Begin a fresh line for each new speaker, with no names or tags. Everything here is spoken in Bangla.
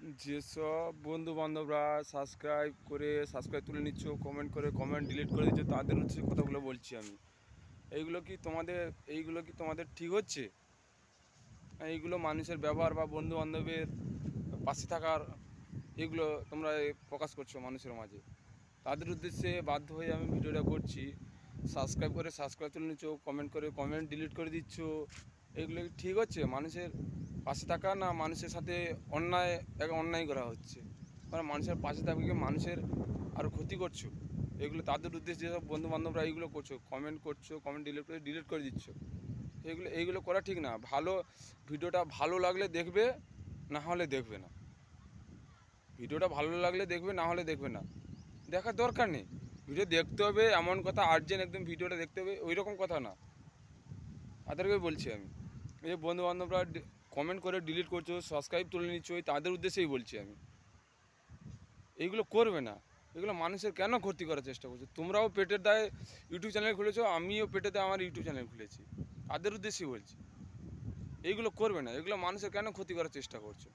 যেসব বন্ধু বান্ধবরা সাবস্ক্রাইব তুলে নিচ্ছ, কমেন্ট করে কমেন্ট ডিলিট করে দিচ্ছ, তাদের হচ্ছে কথাগুলো বলছি আমি। এইগুলো কি তোমাদের ঠিক হচ্ছে? এইগুলো মানুষের ব্যবহার বা বন্ধু বান্ধবের পাশে থাকার এগুলো তোমরা প্রকাশ করছো মানুষের মাঝে। তাদের উদ্দেশ্যে বাধ্য হয়ে আমি ভিডিওটা করছি। সাবস্ক্রাইব তুলে নিচ্ছ, কমেন্ট করে কমেন্ট ডিলিট করে দিচ্ছ। এগুলো কি ঠিক হচ্ছে? মানুষের পাশে থাকা না মানুষের সাথে অন্যায় করা হচ্ছে? মানে মানুষের পাশে থাকবে, মানুষের আরও ক্ষতি করছো। এগুলো তাদের উদ্দেশ্যে যেসব বন্ধু বান্ধবরা এইগুলো করছো, কমেন্ট ডিলিট করে দিচ্ছ। এইগুলো করা ঠিক না। ভিডিওটা ভালো লাগলে দেখবে, না হলে দেখবে না। ভিডিওটা ভালো লাগলে দেখবে, না হলে দেখবে না। দেখার দরকার নেই। ভিডিও দেখতে হবে এমন কথা, আর্জেন্ট একদম ভিডিওটা দেখতে হবে ওই রকম কথা না। তাদেরকে বলছি আমি, এই যে বন্ধু বান্ধবরা কমেন্ট করে ডিলিট করছো, সাবস্ক্রাইব তুলে নিচ্ছ, তাদের উদ্দেশ্যেই বলছি আমি। এইগুলো করবে না। এগুলো মানুষের কেন ক্ষতি করার চেষ্টা করছো? তোমরাও পেটের দায়ে ইউটিউব চ্যানেল খুলেছো, আমিও পেটের দায়ে আমার ইউটিউব চ্যানেল খুলেছি। তাদের উদ্দেশ্যেই বলছি, এইগুলো করবে না। এগুলো মানুষের কেন ক্ষতি করার চেষ্টা করছো?